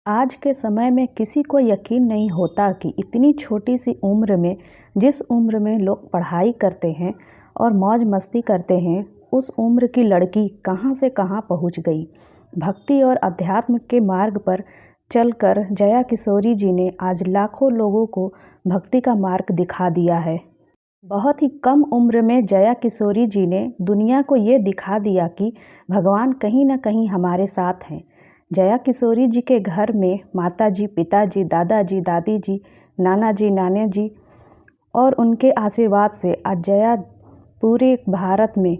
आज के समय में किसी को यकीन नहीं होता कि इतनी छोटी सी उम्र में जिस उम्र में लोग पढ़ाई करते हैं और मौज मस्ती करते हैं, उस उम्र की लड़की कहाँ से कहाँ पहुँच गई। भक्ति और अध्यात्म के मार्ग पर चलकर जया किशोरी जी ने आज लाखों लोगों को भक्ति का मार्ग दिखा दिया है। बहुत ही कम उम्र में जया किशोरी जी ने दुनिया को ये दिखा दिया कि भगवान कहीं न कहीं हमारे साथ हैं। जया किशोरी जी के घर में माताजी, पिताजी, दादाजी, दादी जी, नाना जी, नाने जी और उनके आशीर्वाद से आज जया पूरे भारत में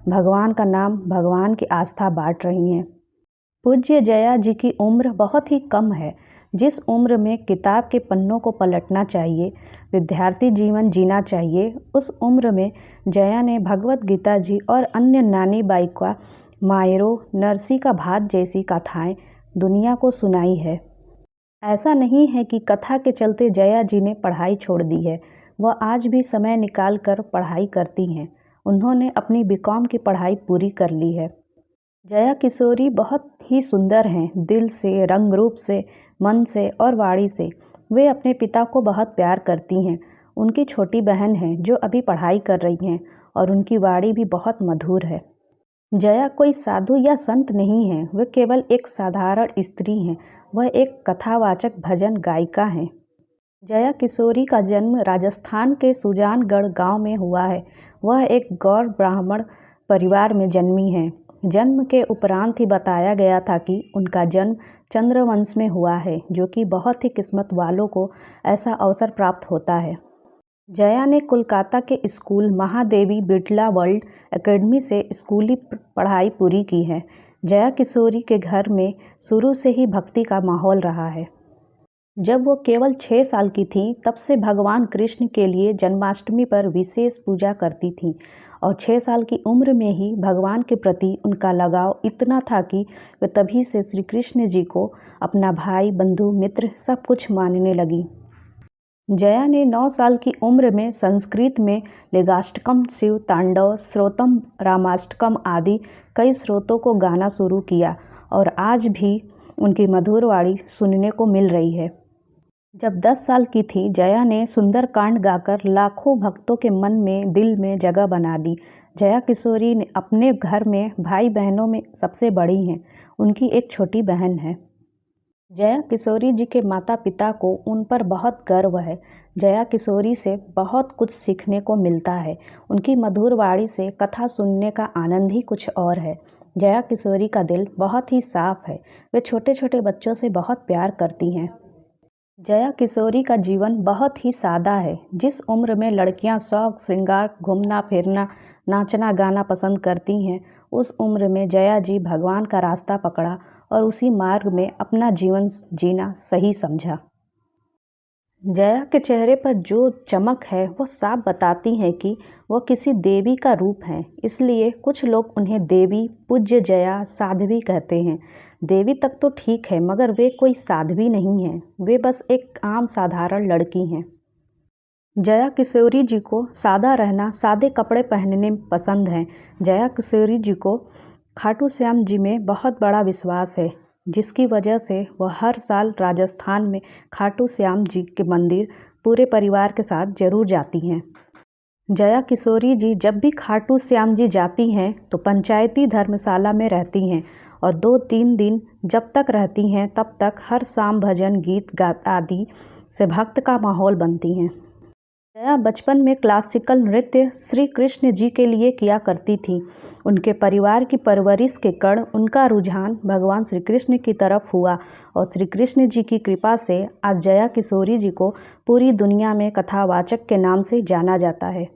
भगवान का नाम, भगवान की आस्था बांट रही हैं। पूज्य जया जी की उम्र बहुत ही कम है। जिस उम्र में किताब के पन्नों को पलटना चाहिए, विद्यार्थी जीवन जीना चाहिए, उस उम्र में जया ने भगवत गीता जी और अन्य नानी बाई का मायरो, नरसी का भात जैसी कथाएं दुनिया को सुनाई है। ऐसा नहीं है कि कथा के चलते जया जी ने पढ़ाई छोड़ दी है। वह आज भी समय निकाल कर पढ़ाई करती हैं। उन्होंने अपनी बीकॉम की पढ़ाई पूरी कर ली है। जया किशोरी बहुत ही सुंदर हैं, दिल से, रंग रूप से, मन से और वाणी से। वे अपने पिता को बहुत प्यार करती हैं। उनकी छोटी बहन है जो अभी पढ़ाई कर रही हैं और उनकी वाणी भी बहुत मधुर है। जया कोई साधु या संत नहीं है, वे केवल एक साधारण स्त्री हैं। वह एक कथावाचक भजन गायिका हैं। जया किशोरी का जन्म राजस्थान के सुजानगढ़ गांव में हुआ है। वह एक गौर ब्राह्मण परिवार में जन्मी हैं। जन्म के उपरांत ही बताया गया था कि उनका जन्म चंद्रवंश में हुआ है, जो कि बहुत ही किस्मत वालों को ऐसा अवसर प्राप्त होता है। जया ने कोलकाता के school Mahadevi Birla world academy से स्कूली पढ़ाई पूरी की है। जया किशोरी के घर में शुरू से ही भक्ति का माहौल रहा है। जब वो केवल 6 साल की थीं, तब से भगवान कृष्ण के लिए जन्माष्टमी पर विशेष पूजा करती थीं और 6 साल की उम्र में ही भगवान के प्रति उनका लगाव इतना था कि वे तभी से श्री कृष्ण जी को अपना भाई, बंधु, मित्र सब कुछ मानने लगी। जया ने 9 साल की उम्र में संस्कृत में लिंगाष्टकम, शिव तांडव, श्रोतम, रामाष्टकम आदि कई स्रोतों को गाना शुरू किया और आज भी उनकी मधुर वाणी सुनने को मिल रही है। जब 10 साल की थी, जया ने सुंदरकांड गाकर लाखों भक्तों के मन में, दिल में जगह बना दी। जया किशोरी ने अपने घर में भाई बहनों में सबसे बड़ी हैं। उनकी एक छोटी बहन है। जया किशोरी जी के माता पिता को उन पर बहुत गर्व है। जया किशोरी से बहुत कुछ सीखने को मिलता है। उनकी मधुर वाणी से कथा सुनने का आनंद ही कुछ और है। जया किशोरी का दिल बहुत ही साफ है। वे छोटे छोटे बच्चों से बहुत प्यार करती हैं। जया किशोरी का जीवन बहुत ही सादा है। जिस उम्र में लड़कियां शौक, श्रृंगार, घूमना फिरना, नाचना गाना पसंद करती हैं, उस उम्र में जया जी भगवान का रास्ता पकड़ा और उसी मार्ग में अपना जीवन जीना सही समझा। जया के चेहरे पर जो चमक है वह साफ बताती है कि वह किसी देवी का रूप है। इसलिए कुछ लोग उन्हें देवी, पूज्य जया, साध्वी कहते हैं। देवी तक तो ठीक है, मगर वे कोई साध्वी नहीं हैं। वे बस एक आम साधारण लड़की हैं। जया किशोरी जी को सादा रहना, सादे कपड़े पहनने पसंद हैं। जया किशोरी जी को खाटू श्याम जी में बहुत बड़ा विश्वास है, जिसकी वजह से वह हर साल राजस्थान में खाटू श्याम जी के मंदिर पूरे परिवार के साथ जरूर जाती हैं। जया किशोरी जी जब भी खाटू श्याम जी जाती हैं तो पंचायती धर्मशाला में रहती हैं और 2-3 दिन जब तक रहती हैं तब तक हर शाम भजन, गीत गात आदि से भक्त का माहौल बनती हैं। जया बचपन में क्लासिकल नृत्य श्री कृष्ण जी के लिए किया करती थी। उनके परिवार की परवरिश के कारण उनका रुझान भगवान श्री कृष्ण की तरफ हुआ और श्री कृष्ण जी की कृपा से आज जया किशोरी जी को पूरी दुनिया में कथावाचक के नाम से जाना जाता है।